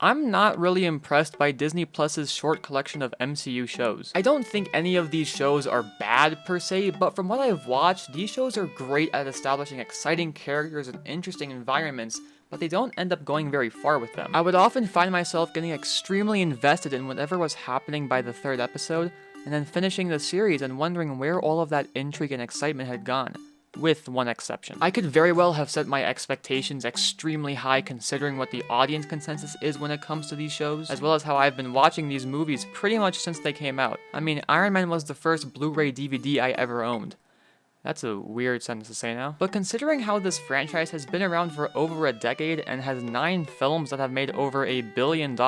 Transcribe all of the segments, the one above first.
I'm not really impressed by Disney Plus's short collection of MCU shows. I don't think any of these shows are bad per se, but from what I've watched, these shows are great at establishing exciting characters and interesting environments, but they don't end up going very far with them. I would often find myself getting extremely invested in whatever was happening by the third episode, and then finishing the series and wondering where all of that intrigue and excitement had gone. With one exception. I could very well have set my expectations extremely high considering what the audience consensus is when it comes to these shows, as well as how I've been watching these movies pretty much since they came out. I mean, Iron Man was the first Blu-ray DVD I ever owned. That's a weird sentence to say now. But considering how this franchise has been around for over a decade and has 9 films that have made over $1 billion,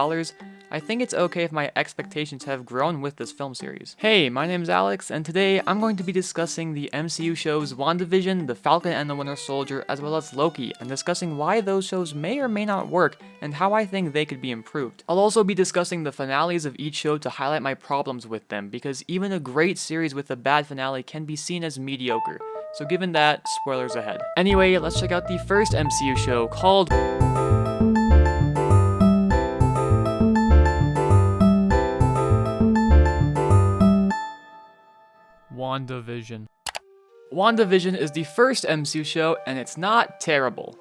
I think it's okay if my expectations have grown with this film series. Hey, my name's Alex, and today I'm going to be discussing the MCU shows WandaVision, The Falcon and the Winter Soldier, as well as Loki, and discussing why those shows may or may not work, and how I think they could be improved. I'll also be discussing the finales of each show to highlight my problems with them, because even a great series with a bad finale can be seen as mediocre. So given that, spoilers ahead. Anyway, let's check out the first MCU show called WandaVision. WandaVision is the first MCU show, and it's not terrible.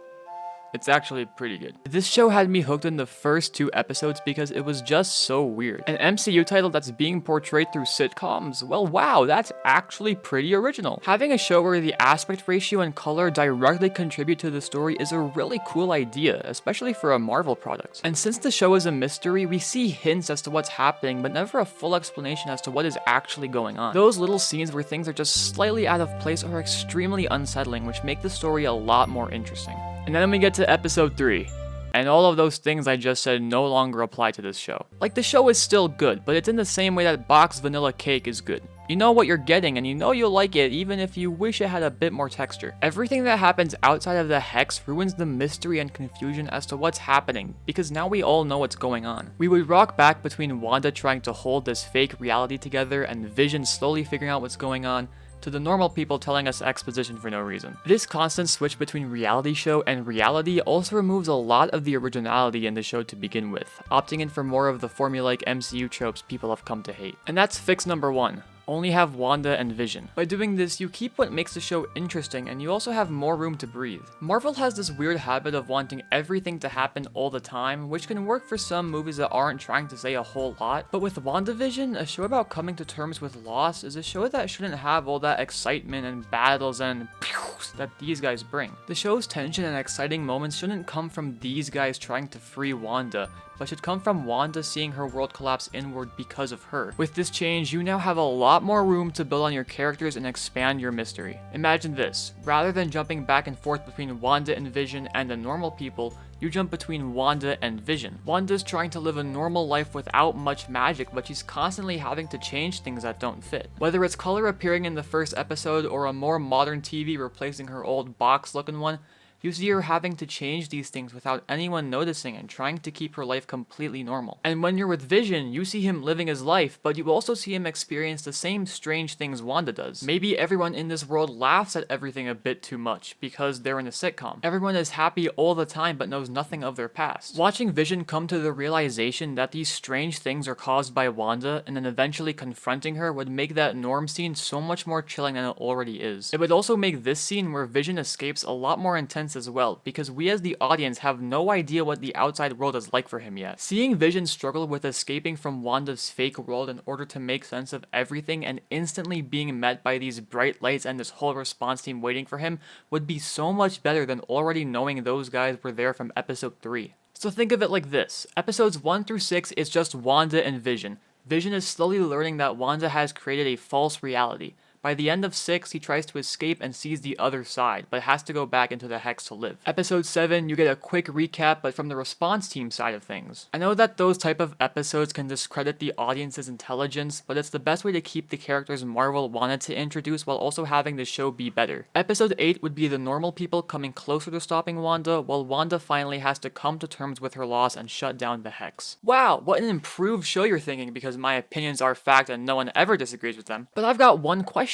It's actually pretty good. This show had me hooked in the first 2 episodes because it was just so weird. An MCU title that's being portrayed through sitcoms? Well, wow, that's actually pretty original. Having a show where the aspect ratio and color directly contribute to the story is a really cool idea, especially for a Marvel product. And since the show is a mystery, we see hints as to what's happening, but never a full explanation as to what is actually going on. Those little scenes where things are just slightly out of place are extremely unsettling, which make the story a lot more interesting. And then we get to episode 3, and all of those things I just said no longer apply to this show. Like, the show is still good, but it's in the same way that boxed vanilla cake is good. You know what you're getting, and you know you'll like it even if you wish it had a bit more texture. Everything that happens outside of the hex ruins the mystery and confusion as to what's happening, because now we all know what's going on. We would rock back between Wanda trying to hold this fake reality together and Vision slowly figuring out what's going on, to the normal people telling us exposition for no reason. This constant switch between reality show and reality also removes a lot of the originality in the show to begin with, opting in for more of the formulaic MCU tropes people have come to hate. And that's fix number 1. Only have Wanda and Vision. By doing this, you keep what makes the show interesting, and you also have more room to breathe. Marvel has this weird habit of wanting everything to happen all the time, which can work for some movies that aren't trying to say a whole lot. But with WandaVision, a show about coming to terms with loss is a show that shouldn't have all that excitement and battles and pews that these guys bring. The show's tension and exciting moments shouldn't come from these guys trying to free Wanda, but should come from Wanda seeing her world collapse inward because of her. With this change, you now have a lot more room to build on your characters and expand your mystery. Imagine this: rather than jumping back and forth between Wanda and Vision and the normal people, you jump between Wanda and Vision. Wanda's trying to live a normal life without much magic, but she's constantly having to change things that don't fit. Whether it's color appearing in the first episode or a more modern TV replacing her old box-looking one, you see her having to change these things without anyone noticing and trying to keep her life completely normal. And when you're with Vision, you see him living his life, but you also see him experience the same strange things Wanda does. Maybe everyone in this world laughs at everything a bit too much because they're in a sitcom. Everyone is happy all the time but knows nothing of their past. Watching Vision come to the realization that these strange things are caused by Wanda and then eventually confronting her would make that Norm scene so much more chilling than it already is. It would also make this scene where Vision escapes a lot more intense as well, because we as the audience have no idea what the outside world is like for him yet. Seeing Vision struggle with escaping from Wanda's fake world in order to make sense of everything and instantly being met by these bright lights and this whole response team waiting for him would be so much better than already knowing those guys were there from episode 3. So think of it like this: episodes 1 through 6 is just Wanda and Vision. Vision is slowly learning that Wanda has created a false reality. By the end of 6, he tries to escape and sees the other side, but has to go back into the Hex to live. Episode 7, you get a quick recap, but from the response team side of things. I know that those type of episodes can discredit the audience's intelligence, but it's the best way to keep the characters Marvel wanted to introduce while also having the show be better. Episode 8 would be the normal people coming closer to stopping Wanda, while Wanda finally has to come to terms with her loss and shut down the Hex. Wow, what an improved show you're thinking, because my opinions are fact and no one ever disagrees with them. But I've got one question.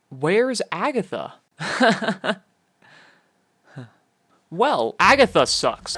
Where's Agatha? Well, Agatha sucks.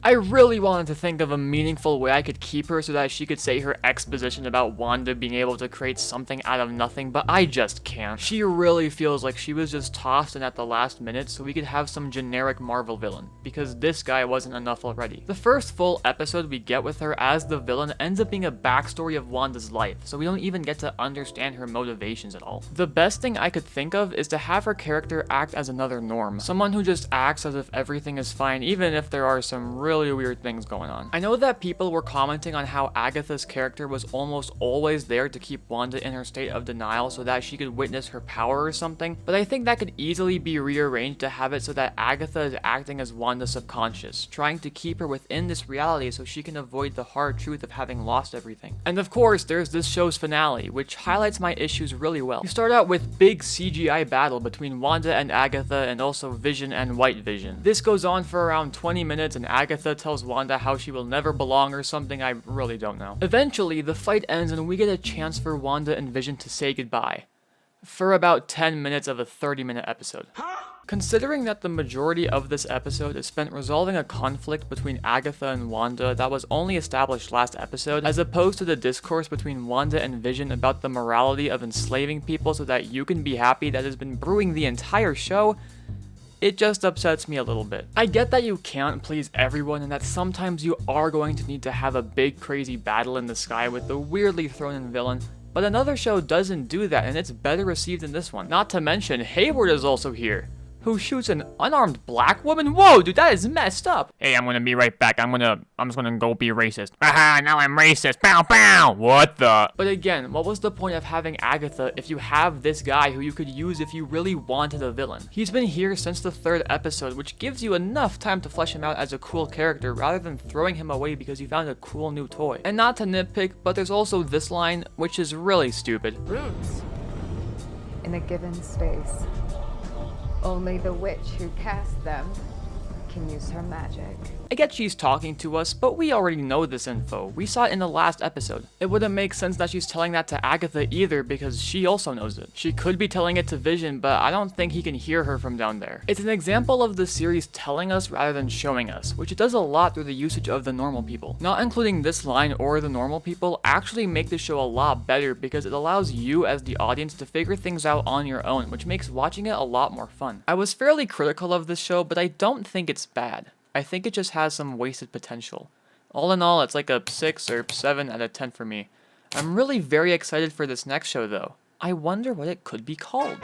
I really wanted to think of a meaningful way I could keep her so that she could say her exposition about Wanda being able to create something out of nothing, but I just can't. She really feels like she was just tossed in at the last minute so we could have some generic Marvel villain, because this guy wasn't enough already. The first full episode we get with her as the villain ends up being a backstory of Wanda's life, so we don't even get to understand her motivations at all. The best thing I could think of is to have her character act as another Norm, someone who just acts as if everything is fine even if there are some really weird things going on. I know that people were commenting on how Agatha's character was almost always there to keep Wanda in her state of denial so that she could witness her power or something, but I think that could easily be rearranged to have it so that Agatha is acting as Wanda's subconscious, trying to keep her within this reality so she can avoid the hard truth of having lost everything. And of course, there's this show's finale, which highlights my issues really well. You start out with big CGI battle between Wanda and Agatha and also Vision and White Vision. This goes on for around 20 minutes and Agatha tells Wanda how she will never belong or something, I really don't know. Eventually, the fight ends and we get a chance for Wanda and Vision to say goodbye. For about 10 minutes of a 30-minute episode. Considering that the majority of this episode is spent resolving a conflict between Agatha and Wanda that was only established last episode, as opposed to the discourse between Wanda and Vision about the morality of enslaving people so that you can be happy that has been brewing the entire show, it just upsets me a little bit. I get that you can't please everyone and that sometimes you are going to need to have a big crazy battle in the sky with the weirdly thrown in villain, but another show doesn't do that and it's better received than this one. Not to mention, Hayward is also here, who shoots an unarmed black woman? Whoa, dude, that is messed up. Hey, I'm gonna be right back. I'm just gonna go be racist. Aha, now I'm racist. Pow, pow. What the? But again, what was the point of having Agatha if you have this guy who you could use if you really wanted a villain? He's been here since the 3rd episode, which gives you enough time to flesh him out as a cool character rather than throwing him away because you found a cool new toy. And not to nitpick, but there's also this line, which is really stupid. Runes. In a given space. Only the witch who cast them can use her magic. I get she's talking to us, but we already know this info. We saw it in the last episode. It wouldn't make sense that she's telling that to Agatha either because she also knows it. She could be telling it to Vision, but I don't think he can hear her from down there. It's an example of the series telling us rather than showing us, which it does a lot through the usage of the normal people. Not including this line or the normal people actually make the show a lot better because it allows you as the audience to figure things out on your own, which makes watching it a lot more fun. I was fairly critical of this show, but I don't think it's bad. I think it just has some wasted potential. All in all, it's like a 6 or 7 out of 10 for me. I'm really very excited for this next show though. I wonder what it could be called.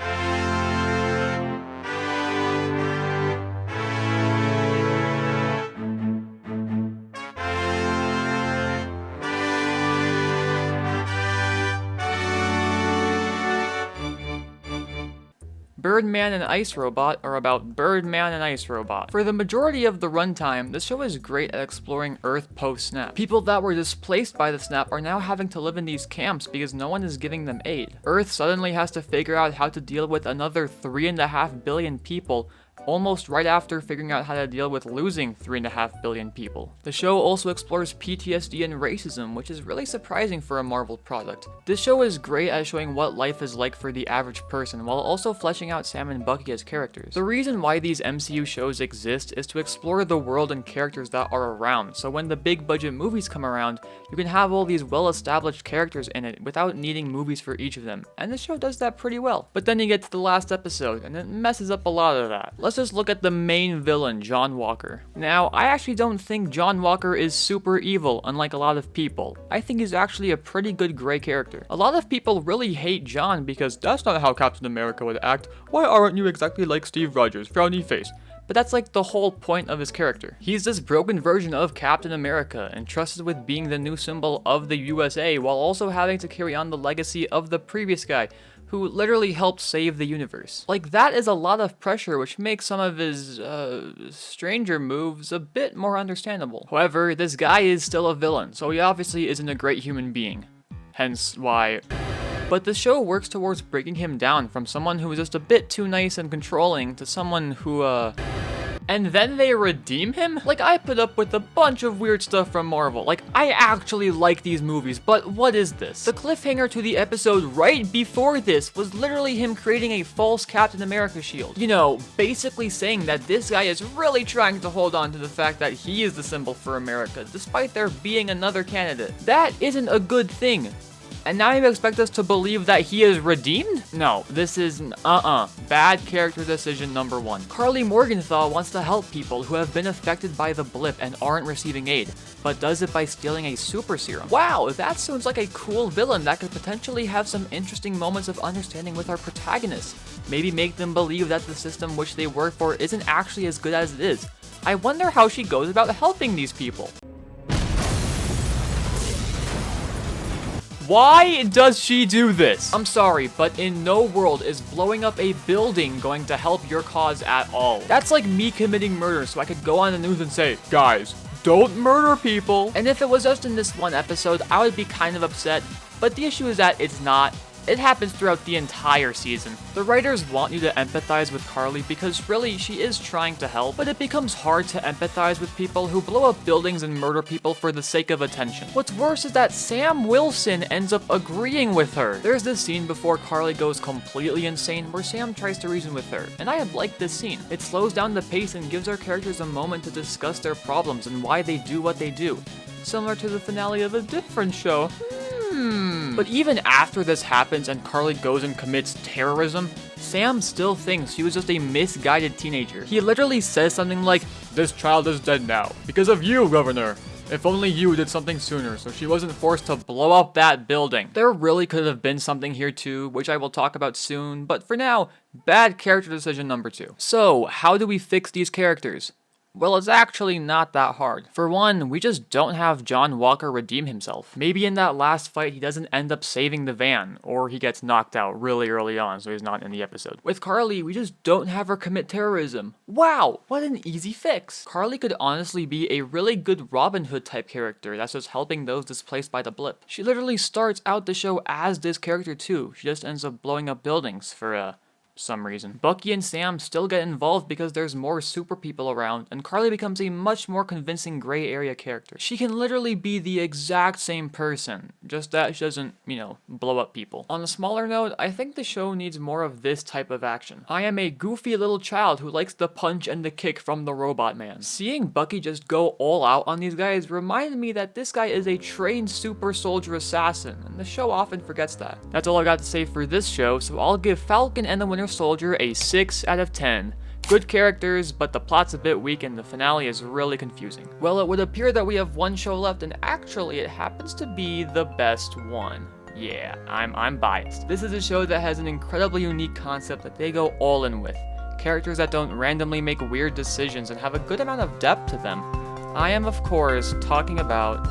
Birdman and Ice Robot are about Birdman and Ice Robot. For the majority of the runtime, this show is great at exploring Earth post-snap. People that were displaced by the snap are now having to live in these camps because no one is giving them aid. Earth suddenly has to figure out how to deal with another 3.5 billion people almost right after figuring out how to deal with losing 3.5 billion people. The show also explores PTSD and racism, which is really surprising for a Marvel product. This show is great at showing what life is like for the average person, while also fleshing out Sam and Bucky as characters. The reason why these MCU shows exist is to explore the world and characters that are around, so when the big budget movies come around, you can have all these well-established characters in it without needing movies for each of them, and the show does that pretty well. But then you get to the last episode, and it messes up a lot of that. Let's just look at the main villain, John Walker. Now, I actually don't think John Walker is super evil, unlike a lot of people. I think he's actually a pretty good gray character. A lot of people really hate John because that's not how Captain America would act. Why aren't you exactly like Steve Rogers? Frowny face. But that's like the whole point of his character. He's this broken version of Captain America, entrusted with being the new symbol of the USA while also having to carry on the legacy of the previous guy, who literally helped save the universe. Like, that is a lot of pressure, which makes some of his, stranger moves a bit more understandable. However, this guy is still a villain, so he obviously isn't a great human being. Hence why... But the show works towards breaking him down from someone who is just a bit too nice and controlling to someone who, and then they redeem him? Like, I put up with a bunch of weird stuff from Marvel. Like, I actually like these movies, but what is this? The cliffhanger to the episode right before this was literally him creating a false Captain America shield. You know, basically saying that this guy is really trying to hold on to the fact that he is the symbol for America, despite there being another candidate. That isn't a good thing. And now you expect us to believe that he is redeemed? No, this is bad character decision number 1. Carly Morgenthau wants to help people who have been affected by the blip and aren't receiving aid, but does it by stealing a super serum. Wow, that sounds like a cool villain that could potentially have some interesting moments of understanding with our protagonist. Maybe make them believe that the system which they work for isn't actually as good as it is. I wonder how she goes about helping these people. Why does she do this? I'm sorry, but in no world is blowing up a building going to help your cause at all. That's like me committing murder so I could go on the news and say, guys, don't murder people. And if it was just in this one episode, I would be kind of upset, but the issue is that it's not. It happens throughout the entire season. The writers want you to empathize with Carly because really she is trying to help, but it becomes hard to empathize with people who blow up buildings and murder people for the sake of attention. What's worse is that Sam Wilson ends up agreeing with her. There's this scene before Carly goes completely insane where Sam tries to reason with her, and I like this scene. It slows down the pace and gives our characters a moment to discuss their problems and why they do what they do. Similar to the finale of a different show. But even after this happens and Carly goes and commits terrorism, Sam still thinks she was just a misguided teenager. He literally says something like, "This child is dead now, because of you, Governor. If only you did something sooner so she wasn't forced to blow up that building." There really could have been something here too, which I will talk about soon, but for now, bad character decision number 2. So, how do we fix these characters? Well, it's actually not that hard. For one, we just don't have John Walker redeem himself. Maybe in that last fight he doesn't end up saving the van, or he gets knocked out really early on so he's not in the episode. With Carly, we just don't have her commit terrorism. Wow, what an easy fix. Carly could honestly be a really good Robin Hood type character that's just helping those displaced by the blip. She literally starts out the show as this character too. She just ends up blowing up buildings for some reason. Bucky and Sam still get involved because there's more super people around, and Carly becomes a much more convincing gray area character. She can literally be the exact same person, just that she doesn't, blow up people. On a smaller note, I think the show needs more of this type of action. I am a goofy little child who likes the punch and the kick from the Robot Man. Seeing Bucky just go all out on these guys reminded me that this guy is a trained super soldier assassin, and the show often forgets that. That's all I got to say for this show, so I'll give Falcon and the Winter Soldier a 6 out of 10. Good characters, but the plot's a bit weak and the finale is really confusing. Well, it would appear that we have one show left, and actually it happens to be the best one. Yeah, I'm biased. This is a show that has an incredibly unique concept that they go all in with. Characters that don't randomly make weird decisions and have a good amount of depth to them. I am, of course, talking about...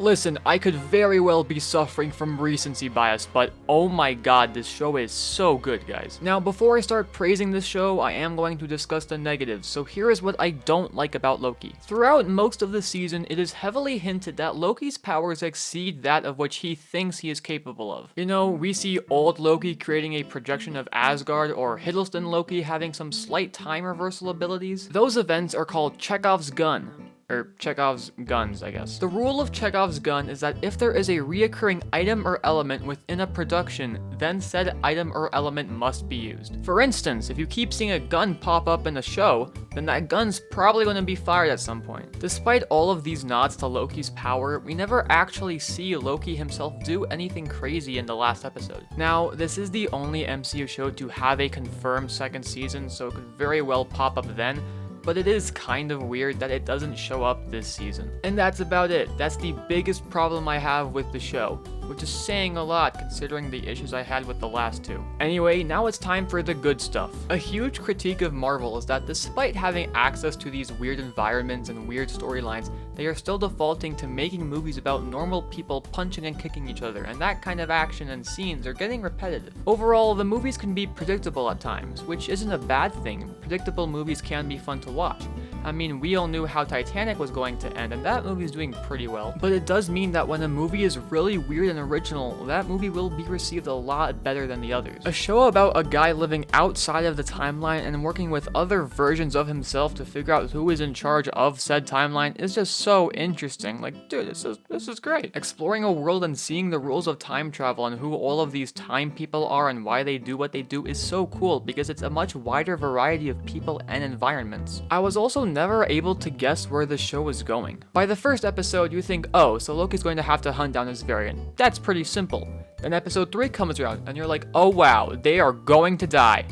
Listen, I could very well be suffering from recency bias, but oh my god, this show is so good, guys. Now, before I start praising this show, I am going to discuss the negatives, so here is what I don't like about Loki. Throughout most of the season, it is heavily hinted that Loki's powers exceed that of which he thinks he is capable of. We see old Loki creating a projection of Asgard, or Hiddleston Loki having some slight time reversal abilities. Those events are called Chekhov's gun. Or Chekhov's guns, I guess. The rule of Chekhov's gun is that if there is a reoccurring item or element within a production, then said item or element must be used. For instance, if you keep seeing a gun pop up in a show, then that gun's probably going to be fired at some point. Despite all of these nods to Loki's power, we never actually see Loki himself do anything crazy in the last episode. Now, this is the only MCU show to have a confirmed second season, so it could very well pop up then, but it is kind of weird that it doesn't show up this season. And that's about it. That's the biggest problem I have with the show, which is saying a lot considering the issues I had with the last two. Anyway, now it's time for the good stuff. A huge critique of Marvel is that despite having access to these weird environments and weird storylines, they are still defaulting to making movies about normal people punching and kicking each other, and that kind of action and scenes are getting repetitive. Overall, the movies can be predictable at times, which isn't a bad thing. Predictable movies can be fun to watch. I mean, we all knew how Titanic was going to end, and that movie's doing pretty well. But it does mean that when a movie is really weird and original, that movie will be received a lot better than the others. A show about a guy living outside of the timeline and working with other versions of himself to figure out who is in charge of said timeline is just so interesting. Like, dude, this is great. Exploring a world and seeing the rules of time travel and who all of these time people are and why they do what they do is so cool because it's a much wider variety of people and environments. I was also never able to guess where the show was going. By the first episode, you think, oh, so Loki's going to have to hunt down his variant. That's pretty simple. Then episode 3 comes around, and you're like, oh wow, they are going to die.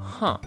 Huh.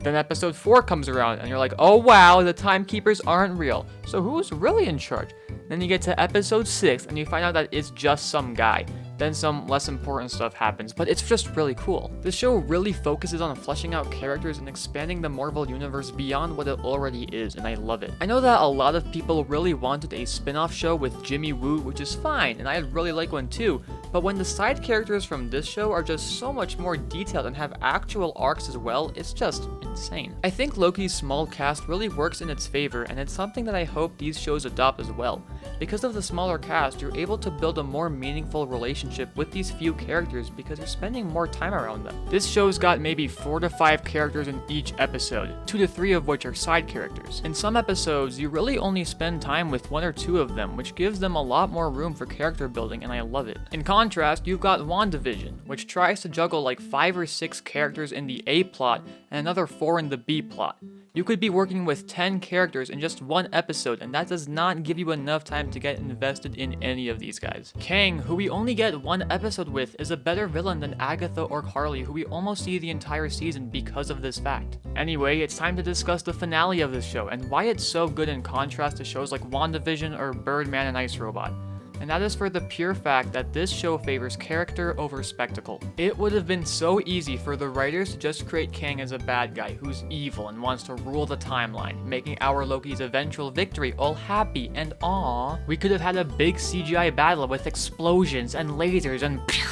Then episode 4 comes around, and you're like, oh wow, the timekeepers aren't real. So who's really in charge? Then you get to episode 6, and you find out that it's just some guy. Then some less important stuff happens, but it's just really cool. This show really focuses on fleshing out characters and expanding the Marvel universe beyond what it already is, and I love it. I know that a lot of people really wanted a spin-off show with Jimmy Woo, which is fine, and I'd really like one too, but when the side characters from this show are just so much more detailed and have actual arcs as well, it's just insane. I think Loki's small cast really works in its favor, and it's something that I hope these shows adopt as well. Because of the smaller cast, you're able to build a more meaningful relationship with these few characters because you're spending more time around them. This show's got maybe 4 to 5 characters in each episode, 2 to 3 of which are side characters. In some episodes, you really only spend time with 1 or 2 of them, which gives them a lot more room for character building, and I love it. In contrast, you've got WandaVision, which tries to juggle like 5 or 6 characters in the A plot and another 4 in the B plot. You could be working with 10 characters in just 1 episode, and that does not give you enough time to get invested in any of these guys. Kang, who we only get 1 episode with, is a better villain than Agatha or Carly, who we almost see the entire season because of this fact. Anyway, it's time to discuss the finale of this show, and why it's so good in contrast to shows like WandaVision or Birdman and Ice Robot. And that is for the pure fact that this show favors character over spectacle. It would have been so easy for the writers to just create Kang as a bad guy who's evil and wants to rule the timeline, making our Loki's eventual victory all happy and aww. We could have had a big CGI battle with explosions and lasers and pew!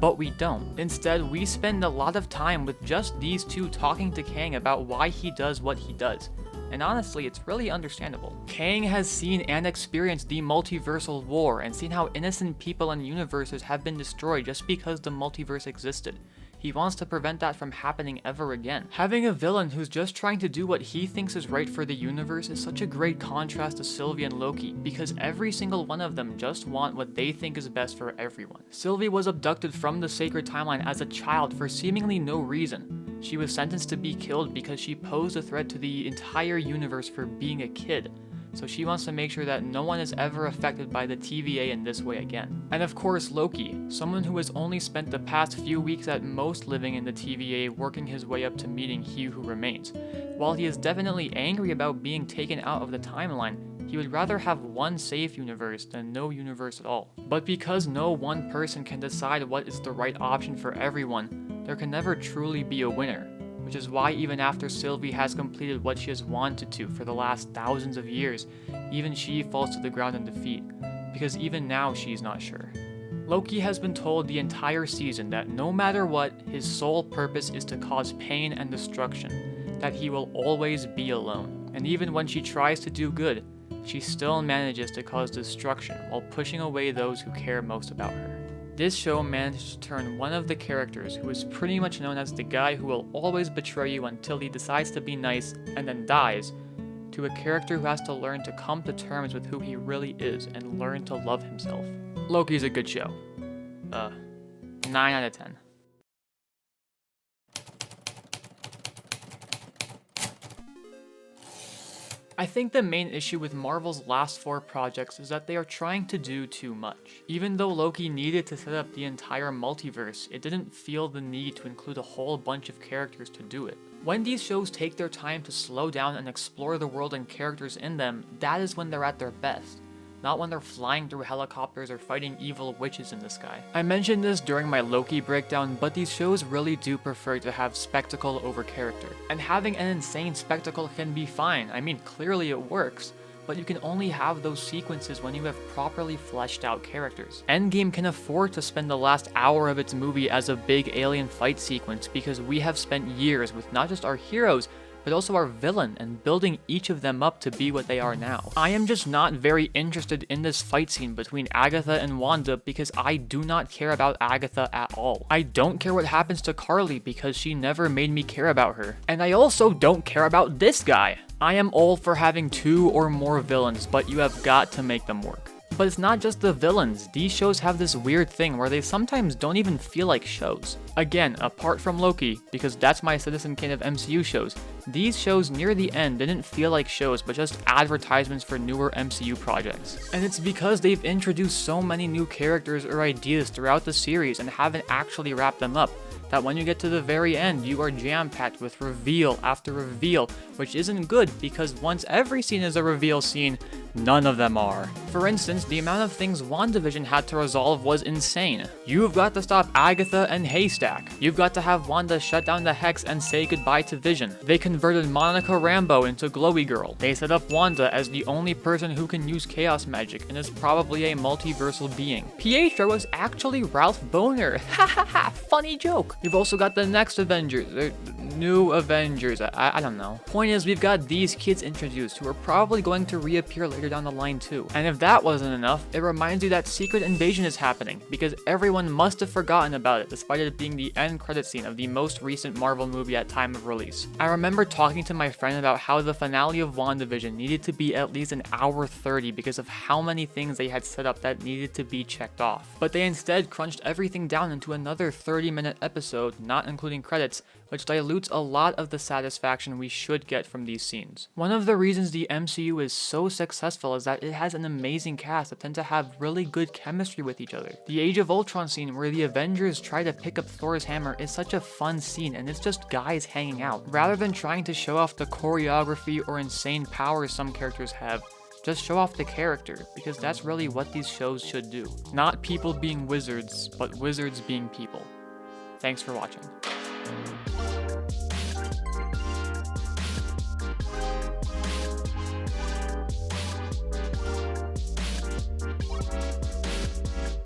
But we don't. Instead, we spend a lot of time with just these two talking to Kang about why he does what he does. And honestly, it's really understandable. Kang has seen and experienced the multiversal war and seen how innocent people and universes have been destroyed just because the multiverse existed. He wants to prevent that from happening ever again. Having a villain who's just trying to do what he thinks is right for the universe is such a great contrast to Sylvie and Loki, because every single one of them just want what they think is best for everyone. Sylvie was abducted from the sacred timeline as a child for seemingly no reason. She was sentenced to be killed because she posed a threat to the entire universe for being a kid. So she wants to make sure that no one is ever affected by the TVA in this way again. And of course Loki, someone who has only spent the past few weeks at most living in the TVA, working his way up to meeting He Who Remains. While he is definitely angry about being taken out of the timeline, he would rather have one safe universe than no universe at all. But because no one person can decide what is the right option for everyone, there can never truly be a winner. Which is why even after Sylvie has completed what she has wanted to for the last thousands of years, even she falls to the ground in defeat, because even now she's not sure. Loki has been told the entire season that no matter what, his sole purpose is to cause pain and destruction, that he will always be alone. And even when she tries to do good, she still manages to cause destruction while pushing away those who care most about her. This show managed to turn one of the characters, who is pretty much known as the guy who will always betray you until he decides to be nice and then dies, to a character who has to learn to come to terms with who he really is and learn to love himself. Loki's a good show. 9 out of 10. I think the main issue with Marvel's last 4 projects is that they are trying to do too much. Even though Loki needed to set up the entire multiverse, it didn't feel the need to include a whole bunch of characters to do it. When these shows take their time to slow down and explore the world and characters in them, that is when they're at their best. Not when they're flying through helicopters or fighting evil witches in the sky. I mentioned this during my Loki breakdown, but these shows really do prefer to have spectacle over character. And having an insane spectacle can be fine. I mean, clearly it works, but you can only have those sequences when you have properly fleshed out characters. Endgame can afford to spend the last hour of its movie as a big alien fight sequence because we have spent years with not just our heroes, but also our villain and building each of them up to be what they are now. I am just not very interested in this fight scene between Agatha and Wanda because I do not care about Agatha at all. I don't care what happens to Carly because she never made me care about her. And I also don't care about this guy. I am all for having 2 or more villains, but you have got to make them work. But it's not just the villains, these shows have this weird thing where they sometimes don't even feel like shows. Again, apart from Loki, because that's my Citizen Kane of MCU shows, these shows near the end didn't feel like shows but just advertisements for newer MCU projects. And it's because they've introduced so many new characters or ideas throughout the series and haven't actually wrapped them up, that when you get to the very end, you are jam-packed with reveal after reveal, which isn't good because once every scene is a reveal scene, none of them are. For instance, the amount of things WandaVision had to resolve was insane. You've got to stop Agatha and Haystack. You've got to have Wanda shut down the Hex and say goodbye to Vision. They converted Monica Rambeau into Glowy Girl. They set up Wanda as the only person who can use chaos magic and is probably a multiversal being. Pietro was actually Ralph Boner. Ha ha ha, funny joke. You've also got the next Avengers, new Avengers, I don't know. Point is, we've got these kids introduced who are probably going to reappear later down the line too. And if that wasn't enough, it reminds you that Secret Invasion is happening, because everyone must have forgotten about it despite it being the end credit scene of the most recent Marvel movie at time of release. I remember talking to my friend about how the finale of WandaVision needed to be at least an hour 30 because of how many things they had set up that needed to be checked off. But they instead crunched everything down into another 30-minute episode, not including credits, which dilutes a lot of the satisfaction we should get from these scenes. One of the reasons the MCU is so successful is that it has an amazing cast that tend to have really good chemistry with each other. The Age of Ultron scene where the Avengers try to pick up Thor's hammer is such a fun scene, and it's just guys hanging out. Rather than trying to show off the choreography or insane powers some characters have, just show off the character, because that's really what these shows should do. Not people being wizards, but wizards being people. Thanks for watching.